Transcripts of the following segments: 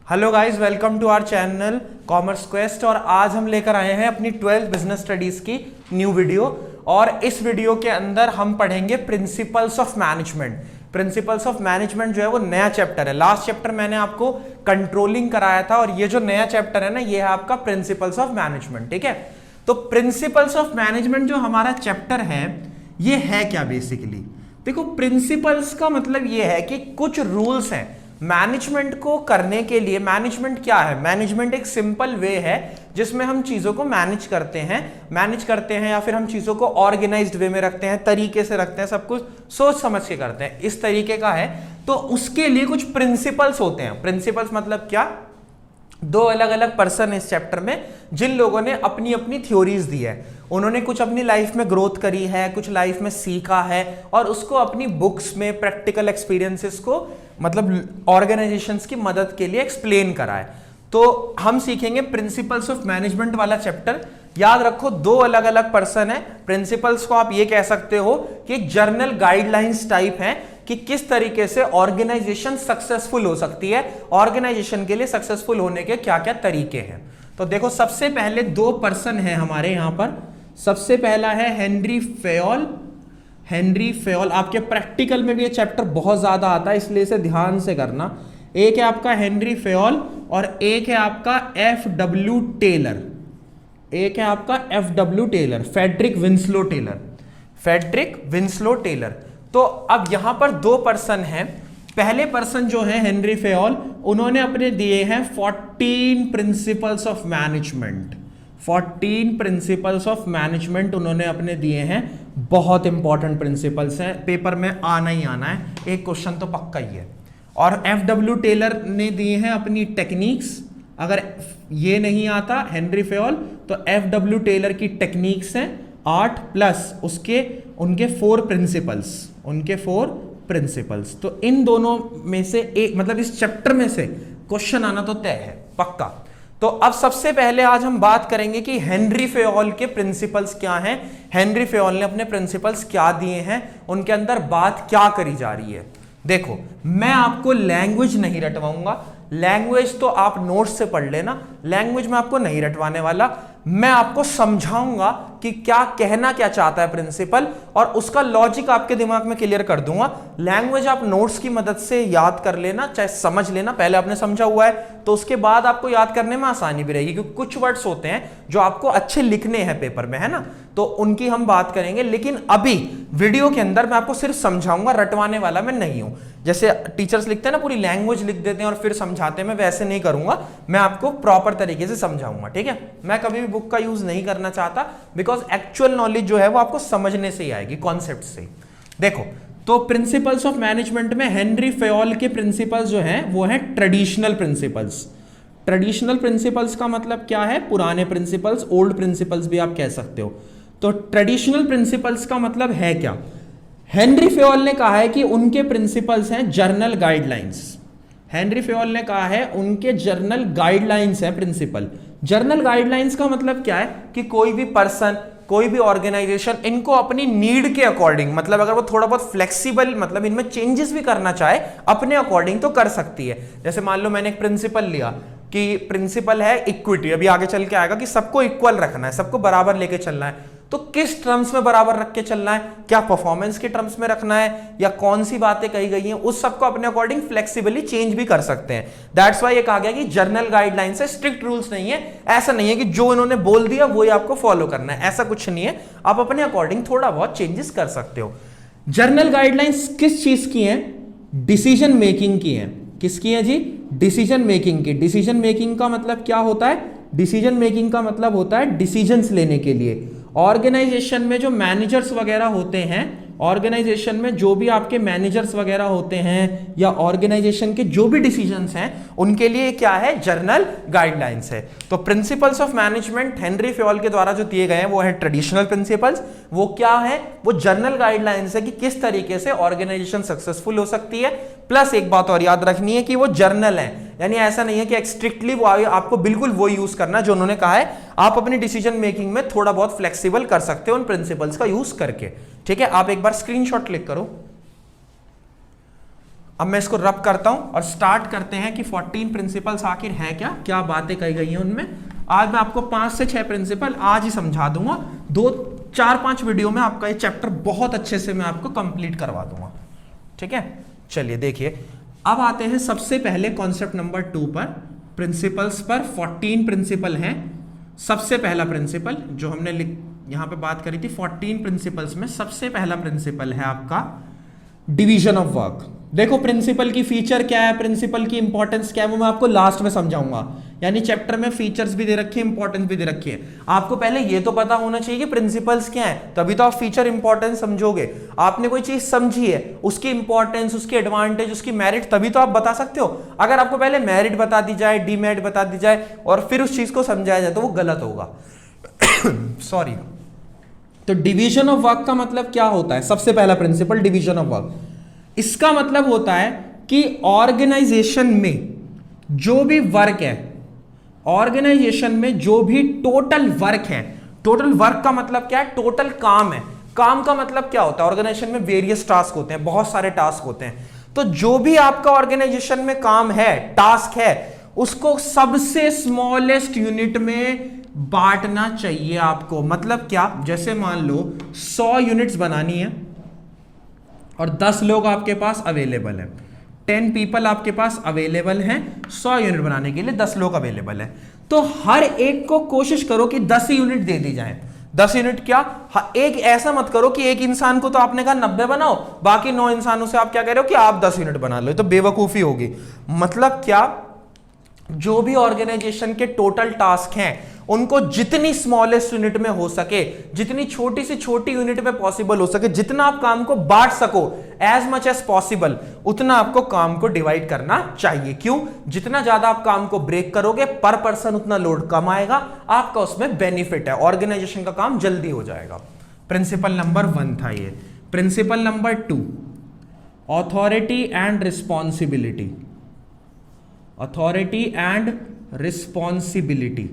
Hello guys, welcome to our channel Commerce Quest. और आज हम लेकर आए हैं अपनी 12th बिजनेस स्टडीज की न्यू वीडियो। और इस वीडियो के अंदर हम पढ़ेंगे principles of management. Principles of management जो है वो नया चैप्टर है। लास्ट चैप्टर मैंने आपको कंट्रोलिंग कराया था और ये जो नया चैप्टर है ना, ये है आपका प्रिंसिपल्स ऑफ मैनेजमेंट। ठीक है, तो प्रिंसिपल्स ऑफ मैनेजमेंट जो हमारा चैप्टर है ये है क्या बेसिकली। देखो, प्रिंसिपल्स का मतलब ये है कि कुछ रूल्स हैं मैनेजमेंट को करने के लिए। मैनेजमेंट क्या है? मैनेजमेंट एक सिंपल वे है जिसमें हम चीजों को मैनेज करते हैं या फिर हम चीजों को ऑर्गेनाइज्ड वे में रखते हैं, तरीके से रखते हैं, सब कुछ सोच समझ के करते हैं, इस तरीके का है। तो उसके लिए कुछ प्रिंसिपल्स होते हैं। प्रिंसिपल्स मतलब क्या? दो अलग अलग पर्सन इस चैप्टर में जिन लोगों ने अपनी अपनी थ्योरीज दी है। उन्होंने कुछ अपनी लाइफ में ग्रोथ करी है, कुछ लाइफ में सीखा है और उसको अपनी बुक्स में प्रैक्टिकल एक्सपीरियंसेस को मतलब ऑर्गेनाइजेशंस की मदद के लिए एक्सप्लेन करा है। तो हम सीखेंगे प्रिंसिपल्स ऑफ मैनेजमेंट वाला चैप्टर। याद रखो, दो अलग अलग पर्सन है। प्रिंसिपल्स को आप ये कह सकते हो कि एक जर्नल गाइडलाइंस टाइप है कि किस तरीके से ऑर्गेनाइजेशन सक्सेसफुल हो सकती है, ऑर्गेनाइजेशन के लिए सक्सेसफुल होने के क्या क्या तरीके हैं। तो देखो, सबसे पहले दो पर्सन है हमारे यहां पर। सबसे पहला है हेनरी फेयोल। हेनरी फेयोल, आपके प्रैक्टिकल में भी ये चैप्टर बहुत ज्यादा आता है, इसलिए इसे ध्यान से करना। एक है आपका हेनरी फेयोल और एक है आपका एफ.डब्ल्यू. टेलर। एक है आपका F W. Taylor, Frederick Winslow Taylor. Frederick Winslow Taylor. तो अब यहां पर दो पर्सन हैं। पहले पर्सन जो है हेनरी फेयोल, उन्होंने अपने दिए हैं 14 principles of management. 14 principles of management उन्होंने अपने दिए हैं। बहुत इंपॉर्टेंट प्रिंसिपल्स हैं, पेपर में आना ही आना है, एक क्वेश्चन तो पक्का ही है। और एफ.डब्ल्यू. टेलर ने दिए हैं अपनी टेक्निक्स। अगर ये नहीं आता हेनरी फेयोल तो एफ.डब्ल्यू. टेलर की टेक्निक्स हैं 8 प्लस उनके 4 प्रिंसिपल्स। उनके 4 प्रिंसिपल्स। तो इन दोनों में से एक, मतलब इस चैप्टर में से क्वेश्चन आना तो तय है, पक्का। तो अब सबसे पहले आज हम बात करेंगे कि हेनरी फेयोल के प्रिंसिपल्स क्या हैं, हेनरी फेयोल ने अपने प्रिंसिपल्स क्या दिए हैं, उनके अंदर बात क्या करी जा रही है। देखो, मैं आपको लैंग्वेज नहीं रटवाऊंगा, लैंग्वेज तो आप नोट्स से पढ़ लेना, लैंग्वेज में आपको नहीं रटवाने वाला। मैं आपको समझाऊंगा कि क्या कहना क्या चाहता है प्रिंसिपल, और उसका लॉजिक आपके दिमाग में क्लियर कर दूंगा। लैंग्वेज आप नोट्स की मदद से याद कर लेना, चाहे समझ लेना, पहले आपने समझा हुआ है तो उसके बाद आपको याद करने में आसानी भी रहेगी, क्योंकि कुछ वर्ड्स होते हैं जो आपको अच्छे लिखने हैं पेपर में, है ना, तो उनकी हम बात करेंगे। लेकिन अभी वीडियो के अंदर मैं आपको सिर्फ समझाऊंगा, रटवाने वाला मैं नहीं हूं। जैसे टीचर्स लिखते हैं ना, पूरी लैंग्वेज लिख देते हैं और फिर समझाते हैं, मैं वैसे नहीं करूंगा, मैं आपको प्रॉपर तरीके से समझाऊंगा। ठीक है, मैं कभी भी बुक का यूज नहीं करना चाहता, बिकॉज एक्चुअल नॉलेज जो है वो आपको समझने से ही आएगी, कॉन्सेप्ट से। देखो, तो प्रिंसिपल्स ऑफ मैनेजमेंट में हेनरी फेयोल के प्रिंसिपल्स जो हैं वो हैं ट्रेडिशनल प्रिंसिपल्स। ट्रेडिशनल प्रिंसिपल्स का मतलब क्या है? पुराने प्रिंसिपल्स, ओल्ड प्रिंसिपल्स भी आप कह सकते हो। तो ट्रेडिशनल प्रिंसिपल्स का मतलब है क्या? हेनरी फेयोल ने कहा है कि उनके प्रिंसिपल्स हैं जर्नल गाइडलाइंस। हेनरी फेयोल ने कहा है उनके जर्नल गाइडलाइंस है प्रिंसिपल। जर्नल गाइडलाइंस का मतलब क्या है कि कोई भी पर्सन, कोई भी ऑर्गेनाइजेशन इनको अपनी नीड के अकॉर्डिंग, मतलब अगर वो थोड़ा बहुत फ्लेक्सिबल, मतलब इनमें चेंजेस भी करना चाहे अपने अकॉर्डिंग तो कर सकती है। जैसे मान लो मैंने एक प्रिंसिपल लिया कि प्रिंसिपल है इक्विटी, अभी आगे चल के आएगा कि सबको इक्वल रखना है, सबको बराबर लेके चलना है। तो किस टर्म्स में बराबर रख के चलना है? क्या परफॉर्मेंस के टर्म्स में रखना है या कौन सी बातें कही गई हैं, उस सबको अपने अकॉर्डिंग फ्लेक्सिबली चेंज भी कर सकते हैं। दैट्स वाई ये कहा गया कि जर्नल गाइडलाइंस है, स्ट्रिक्ट रूल्स नहीं है। ऐसा नहीं है कि जो इन्होंने बोल दिया वही आपको फॉलो करना है, ऐसा कुछ नहीं है। आप अपने अकॉर्डिंग थोड़ा बहुत चेंजेस कर सकते हो। जर्नल गाइडलाइंस किस चीज की है? डिसीजन मेकिंग की है। किसकी है जी? डिसीजन मेकिंग की। डिसीजन मेकिंग का मतलब क्या होता है? डिसीजन मेकिंग का मतलब होता है डिसीजंस लेने के लिए। ऑर्गेनाइजेशन में जो मैनेजर्स वगैरह होते हैं, ऑर्गेनाइजेशन में जो भी आपके मैनेजर्स वगैरह होते हैं या ऑर्गेनाइजेशन के जो भी डिसीजंस हैं, उनके लिए क्या है? जर्नल गाइडलाइंस है। तो principles of management Henry Fayol के द्वारा जो दिए गए हैं वो है ट्रेडिशनल प्रिंसिपल्स। वो क्या है? वो जर्नल गाइडलाइंस है कि किस तरीके से ऑर्गेनाइजेशन सक्सेसफुल हो सकती है। प्लस एक बात और याद रखनी है कि वो जर्नल है, यानी ऐसा नहीं है कि स्ट्रिक्टली वो आपको बिल्कुल वो यूज करना जो उन्होंने कहा है। आप अपनी डिसीजन मेकिंग में थोड़ा बहुत फ्लेक्सिबल कर सकते हो उन प्रिंसिपल्स का यूज करके। ठीक है, आप एक बार स्क्रीनशॉट क्लिक करो। अब मैं इसको रब करता हूं और स्टार्ट करते हैं कि 14 प्रिंसिपल्स आखिर है क्या क्या बातें कही गई हैं उनमें। आज मैं आपको 5 से 6 प्रिंसिपल आज ही समझा दूंगा, 2-4-5 वीडियो में आपका ये चैप्टर बहुत अच्छे से मैं आपको कंप्लीट करवा दूंगा। ठीक है, चलिए देखिए, अब आते हैं सबसे पहले कॉन्सेप्ट नंबर 2 पर, प्रिंसिपल्स पर। 14 प्रिंसिपल हैं। सबसे पहला प्रिंसिपल जो हमने यहां पे बात करी थी 14 प्रिंसिपल्स में, सबसे पहला प्रिंसिपल है आपका डिवीजन ऑफ वर्क। देखो प्रिंसिपल की फीचर क्या है, प्रिंसिपल की इंपॉर्टेंस क्या है, वो मैं आपको लास्ट में समझाऊंगा। यानी चैप्टर में फीचर्स भी दे रखी है, इंपॉर्टेंस भी दे रखी है। आपको पहले ये तो पता होना चाहिए कि प्रिंसिपल्स क्या है, तभी तो आप फीचर इंपॉर्टेंस समझोगे। आपने कोई चीज समझी है, उसकी इंपॉर्टेंस, उसकी एडवांटेज, उसकी मेरिट, तभी तो आप बता सकते हो। अगर आपको पहले मेरिट बता दी जाए, डीमेरिट बता दी जाए और फिर उस चीज को समझाया जाए तो वो गलत होगा। सॉरी। तो डिवीजन ऑफ वर्क का मतलब क्या होता है? सबसे पहला प्रिंसिपल डिवीजन ऑफ वर्क, इसका मतलब होता है कि ऑर्गेनाइजेशन में जो भी वर्क है, ऑर्गेनाइजेशन में जो भी टोटल वर्क है, टोटल वर्क का मतलब क्या है? टोटल काम है। काम का मतलब क्या होता है? ऑर्गेनाइजेशन में वेरियस टास्क होते हैं, बहुत सारे टास्क होते हैं। तो जो भी आपका ऑर्गेनाइजेशन में काम है, टास्क है, उसको सबसे स्मॉलेस्ट यूनिट में बांटना चाहिए आपको। मतलब क्या? जैसे मान लो 100 यूनिट्स बनानी है और 10 लोग आपके पास अवेलेबल हैं, 10 पीपल आपके पास अवेलेबल हैं 100 यूनिट बनाने के लिए, 10 लोग अवेलेबल हैं। तो हर एक को कोशिश करो कि 10 यूनिट दे दी जाए। 10 यूनिट क्या? एक ऐसा मत करो कि एक इंसान को तो आपने कहा 90 बनाओ, बाकी 9 इंसानों से आप क्या कह रहे हो कि आप 10 यूनिट बना लो, तो बेवकूफी होगी। मतलब क्या? जो भी ऑर्गेनाइजेशन के टोटल टास्क हैं उनको जितनी स्मॉलेस्ट यूनिट में हो सके, जितनी छोटी से छोटी यूनिट में पॉसिबल हो सके, जितना आप काम को बांट सको एज मच एज पॉसिबल, उतना आपको काम को डिवाइड करना चाहिए। क्यों? जितना ज्यादा आप काम को ब्रेक करोगे पर पर्सन उतना लोड कम आएगा, आपका उसमें बेनिफिट है, ऑर्गेनाइजेशन का काम जल्दी हो जाएगा। प्रिंसिपल नंबर 1 था ये। Principle number 2, authority and responsibility. Authority and responsibility,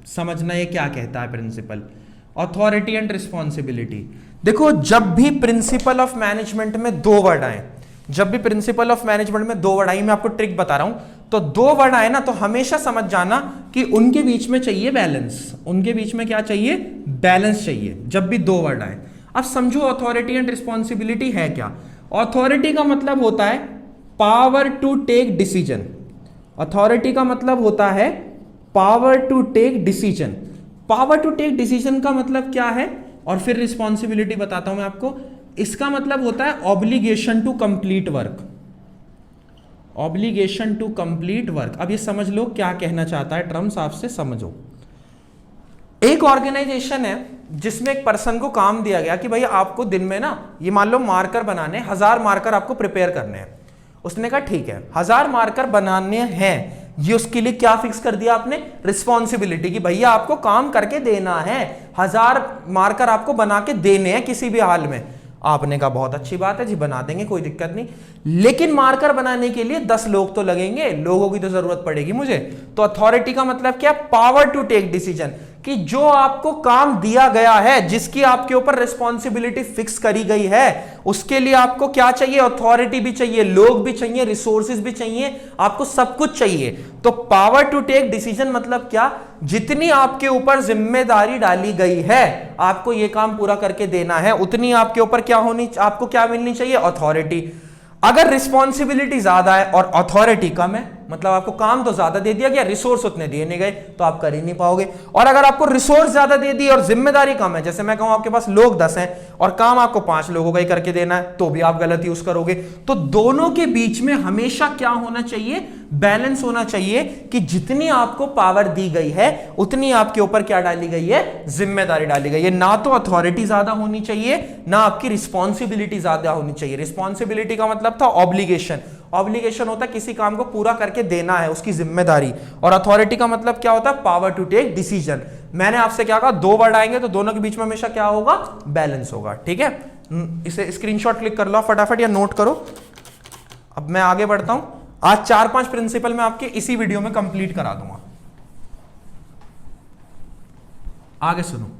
समझना ये क्या कहता है प्रिंसिपल। अथॉरिटी एंड रिस्पॉन्सिबिलिटी, देखो जब भी प्रिंसिपल ऑफ मैनेजमेंट में 2 वर्ड आए, जब भी प्रिंसिपल ऑफ मैनेजमेंट में 2 वर्ड आई, मैं आपको ट्रिक बता रहा हूं, तो 2 वर्ड आए ना तो हमेशा समझ जाना कि उनके बीच में चाहिए बैलेंस। उनके बीच में क्या चाहिए? बैलेंस चाहिए जब भी 2 वर्ड आए। अब समझो अथॉरिटी एंड रिस्पॉन्सिबिलिटी है क्या। अथॉरिटी का मतलब होता है power to take decision. Authority का मतलब होता है power to take decision. Power to take decision का मतलब क्या है? और फिर रिस्पॉन्सिबिलिटी बताता हूं मैं आपको। इसका मतलब होता है obligation to complete work. Obligation to complete work. अब ये समझ लो क्या कहना चाहता है, टर्म्स आपसे समझो। एक ऑर्गेनाइजेशन है जिसमें एक पर्सन को काम दिया गया कि भाई आपको दिन में ना, ये मान लो मार्कर बनाने, 1000 मार्कर आपको प्रिपेयर करने हैं। उसने कहा ठीक है 1000 मार्कर बनाने हैं, ये उसके लिए क्या फिक्स कर दिया आपने? रिस्पॉन्सिबिलिटी कि भैया आपको काम करके देना है, 1000 मार्कर आपको बना के देने हैं किसी भी हाल में। आपने कहा बहुत अच्छी बात है जी, बना देंगे, कोई दिक्कत नहीं, लेकिन मार्कर बनाने के लिए 10 लोग तो लगेंगे, लोगों की तो जरूरत पड़ेगी मुझे। तो अथॉरिटी का मतलब क्या? पावर टू टेक डिसीजन, कि जो आपको काम दिया गया है, जिसकी आपके ऊपर रिस्पॉन्सिबिलिटी फिक्स करी गई है, उसके लिए आपको क्या चाहिए? अथॉरिटी भी चाहिए, लोग भी चाहिए, रिसोर्सेज भी चाहिए, आपको सब कुछ चाहिए। तो पावर टू टेक डिसीजन मतलब क्या? जितनी आपके ऊपर जिम्मेदारी डाली गई है, आपको यह काम पूरा करके देना है, उतनी आपके ऊपर क्या होनी, आपको क्या मिलनी चाहिए? अथॉरिटी। अगर रिस्पॉन्सिबिलिटी ज्यादा है और अथॉरिटी कम है, मतलब आपको काम तो ज्यादा दे दिया गया, रिसोर्स उतने दिए नहीं गए, तो आप कर ही नहीं पाओगे। और अगर आपको रिसोर्स ज्यादा दे दी और जिम्मेदारी कम है, जैसे मैं कहूं आपके पास लोग 10 हैं और काम आपको 5 लोगों का ही करके देना है, तो भी आप गलत यूज करोगे। तो दोनों के बीच में हमेशा क्या होना चाहिए? बैलेंस होना चाहिए कि जितनी आपको पावर दी गई है उतनी आपके ऊपर क्या डाली गई है? जिम्मेदारी डाली गई है। ना तो अथॉरिटी ज्यादा होनी चाहिए, ना आपकी रिस्पॉन्सिबिलिटी ज्यादा होनी चाहिए। रिस्पॉन्सिबिलिटी का मतलब था ऑब्लिगेशन। ऑब्लिगेशन होता है किसी काम को पूरा करके देना है, उसकी जिम्मेदारी। और अथॉरिटी का मतलब क्या होता है? Power to take decision. मैंने आपसे क्या कहा? 2 वर्ड आएंगे तो दोनों के बीच में हमेशा क्या होगा? बैलेंस होगा। ठीक है, इसे स्क्रीनशॉट क्लिक कर लो फटाफट या नोट करो। अब मैं आगे बढ़ता हूं। आज 4-5 प्रिंसिपल मैं आपके इसी वीडियो में कंप्लीट करा दूंगा। आगे सुनो।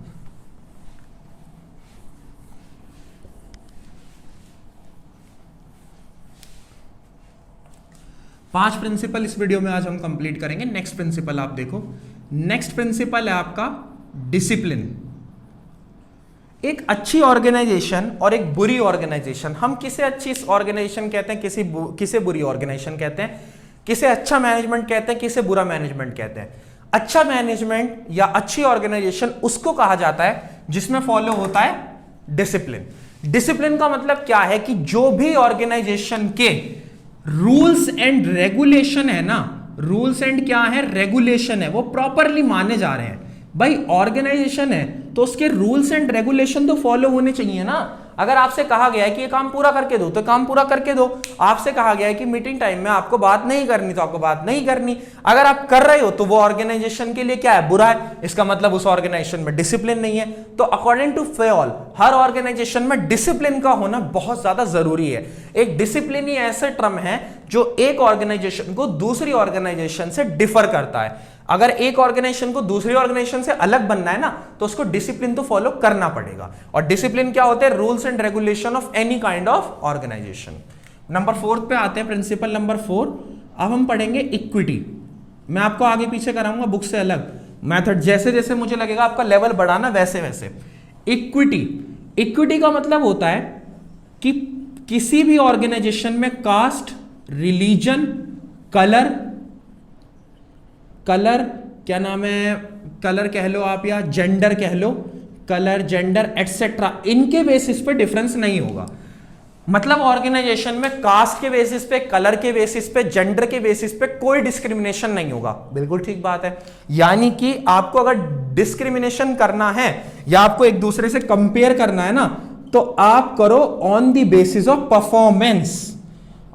5 प्रिंसिपल इस वीडियो में आज हम कंप्लीट करेंगे। नेक्स्ट प्रिंसिपल आप देखो, नेक्स्ट प्रिंसिपल है आपका डिसिप्लिन। एक अच्छी ऑर्गेनाइजेशन और एक बुरी ऑर्गेनाइजेशन, हम किसे अच्छी ऑर्गेनाइजेशन कहते हैं, किसे बुरी ऑर्गेनाइजेशन कहते हैं, किसे अच्छा मैनेजमेंट कहते हैं, किसे बुरा मैनेजमेंट कहते हैं। अच्छा मैनेजमेंट या अच्छी ऑर्गेनाइजेशन उसको कहा जाता है जिसमें फॉलो होता है डिसिप्लिन। डिसिप्लिन का मतलब क्या है कि जो भी ऑर्गेनाइजेशन के रूल्स एंड रेगुलेशन है ना, रूल्स एंड क्या है, रेगुलेशन है, वो प्रॉपरली माने जा रहे हैं। भाई ऑर्गेनाइजेशन है तो उसके रूल्स एंड रेगुलेशन तो फॉलो होने चाहिए ना। अगर आपसे कहा गया है कि ये काम पूरा करके दो तो काम पूरा करके दो। आपसे कहा गया है कि मीटिंग टाइम में आपको बात नहीं करनी तो आपको बात नहीं करनी। अगर आप कर रहे हो तो वो ऑर्गेनाइजेशन के लिए क्या है, बुरा है, इसका मतलब उस ऑर्गेनाइजेशन में डिसिप्लिन नहीं है। तो अकॉर्डिंग टू फेयोल हर ऑर्गेनाइजेशन में डिसिप्लिन का होना बहुत ज्यादा जरूरी है। एक डिसिप्लिन ही ऐसे टर्म है जो एक ऑर्गेनाइजेशन को दूसरी ऑर्गेनाइजेशन से डिफर करता है। अगर एक ऑर्गेनाइजेशन को दूसरी ऑर्गेनाइजेशन से अलग बनना है ना तो उसको डिसिप्लिन तो फॉलो करना पड़ेगा। और डिसिप्लिन क्या होते हैं, rules and regulation of any kind of organisation. Number 4 पे आते हैं, प्रिंसिपल नंबर 4। अब हम पढ़ेंगे इक्विटी। मैं आपको आगे पीछे कराऊंगा बुक से अलग मेथड, जैसे जैसे मुझे लगेगा आपका लेवल बढ़ाना वैसे वैसे। इक्विटी, इक्विटी का मतलब होता है कि किसी भी ऑर्गेनाइजेशन में कास्ट, रिलीजन, कलर क्या नाम है, कलर कह लो आप या जेंडर कह लो, कलर, जेंडर एटसेट्रा, इनके बेसिस पे डिफरेंस नहीं होगा। मतलब ऑर्गेनाइजेशन में कास्ट के बेसिस पे, कलर के बेसिस पे, जेंडर के बेसिस पे कोई डिस्क्रिमिनेशन नहीं होगा। बिल्कुल ठीक बात है। यानी कि आपको अगर डिस्क्रिमिनेशन करना है या आपको एक दूसरे से कंपेयर करना है ना तो आप करो on the basis of performance.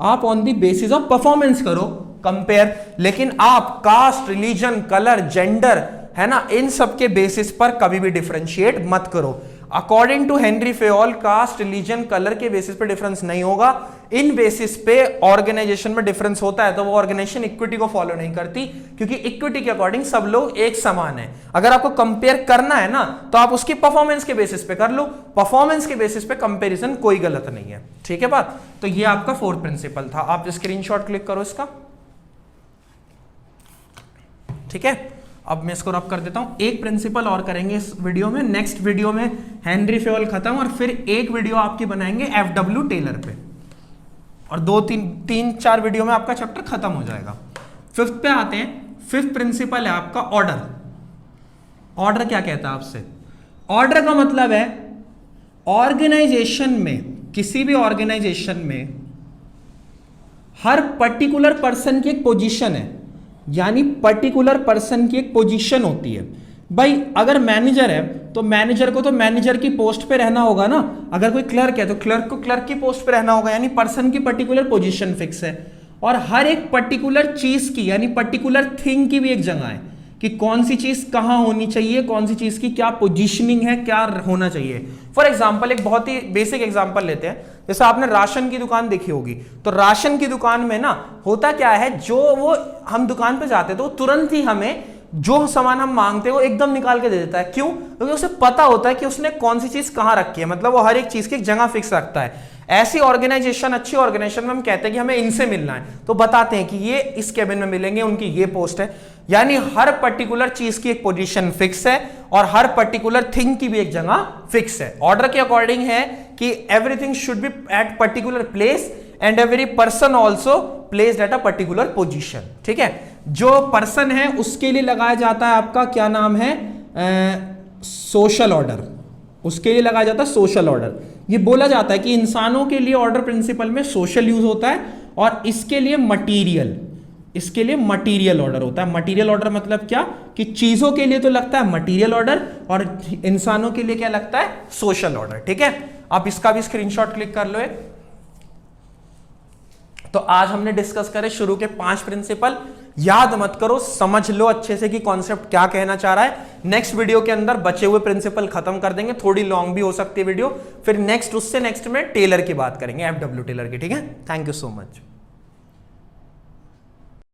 आप on the basis of performance करो कंपेयर, लेकिन आप कास्ट, रिलीजन, कलर, जेंडर है ना, इन सब के बेसिस पर कभी भी डिफरेंशिएट मत करो। According to Henri Fayol caste, religion, colour के बेसिस पे डिफरेंस नहीं होगा। इन बेसिस पे ऑर्गेनाइजेशन में डिफरेंस होता है तो वो ऑर्गेनाइजेशन इक्विटी को फॉलो नहीं करती, क्योंकि इक्विटी के अकॉर्डिंग सब लोग एक समान है। अगर आपको कंपेयर करना है ना तो आप उसकी परफॉर्मेंस के बेसिस पे कर लो, परफॉर्मेंस के बेसिस पे कंपेरिजन कोई गलत नहीं है। ठीक है बात। तो ये आपका 4th प्रिंसिपल था। आप स्क्रीनशॉट क्लिक करो इसका, ठीक है। अब मैं इसको रब कर देता हूं। एक प्रिंसिपल और करेंगे इस वीडियो में, नेक्स्ट वीडियो में हेनरी फेयोल खत्म, और फिर एक वीडियो आपकी बनाएंगे एफडब्ल्यू टेलर पे, और 2-3-4 वीडियो में आपका चैप्टर खत्म हो जाएगा। 5th पे आते हैं। 5th प्रिंसिपल है आपका ऑर्डर। ऑर्डर क्या कहता है आपसे, ऑर्डर का मतलब है ऑर्गेनाइजेशन में, किसी भी ऑर्गेनाइजेशन में हर पर्टिकुलर पर्सन की एक पोजीशन है, यानी पर्टिकुलर पर्सन की एक पोजीशन होती है। भाई अगर मैनेजर है तो मैनेजर को तो मैनेजर की पोस्ट पे रहना होगा ना, अगर कोई क्लर्क है तो क्लर्क को क्लर्क की पोस्ट पे रहना होगा, यानी पर्सन की पर्टिकुलर पोजीशन फिक्स है। और हर एक पर्टिकुलर चीज की, यानी पर्टिकुलर थिंग की भी एक जगह है कि कौन सी चीज कहां होनी चाहिए, कौन सी चीज की क्या पोजीशनिंग है, क्या होना चाहिए। फॉर एग्जाम्पल एक बहुत ही बेसिक एग्जाम्पल लेते हैं, जैसे आपने राशन की दुकान देखी होगी, तो राशन की दुकान में ना होता क्या है, जो वो हम दुकान पे जाते तो तुरंत ही हमें जो सामान हम मांगते हैं वो एकदम निकाल के दे देता है। क्यों? क्योंकि उसे पता होता है कि उसने कौन सी चीज कहां रखी है, मतलब वो हर एक चीज की एक जगह फिक्स रखता है। ऐसी ऑर्गेनाइजेशन, अच्छी ऑर्गेनाइजेशन में हम कहते हैं कि हमें इनसे मिलना है तो बताते हैं कि ये इस केबिन में मिलेंगे, उनकी ये पोस्ट है, यानी हर पर्टिकुलर चीज की एक पोजीशन फिक्स है और हर पर्टिकुलर थिंग की भी एक जगह फिक्स है। ऑर्डर के अकॉर्डिंग है कि everything should be at particular place and every person also placed at a particular position. ठीक है, जो पर्सन है उसके लिए लगाया जाता है आपका क्या नाम है, सोशल ऑर्डर, उसके लिए लगाया जाता है सोशल ऑर्डर। ये बोला जाता है कि इंसानों के लिए ऑर्डर प्रिंसिपल में सोशल यूज होता है और इसके लिए मटीरियल, इसके लिए मटीरियल ऑर्डर होता है। मटीरियल ऑर्डर मतलब क्या कि चीजों के लिए तो लगता है मटीरियल ऑर्डर और इंसानों के लिए क्या लगता है, सोशल ऑर्डर। ठीक है, आप इसका भी स्क्रीनशॉट क्लिक कर लो एक। तो आज हमने डिस्कस करे शुरू के 5 प्रिंसिपल। याद मत करो, समझ लो अच्छे से कि कॉन्सेप्ट क्या कहना चाह रहा है। नेक्स्ट वीडियो के अंदर बचे हुए प्रिंसिपल खत्म कर देंगे, थोड़ी लॉन्ग भी हो सकती है वीडियो, फिर नेक्स्ट उससे नेक्स्ट में टेलर की बात करेंगे, एफडब्ल्यू टेलर की। ठीक है, थैंक यू सो मच।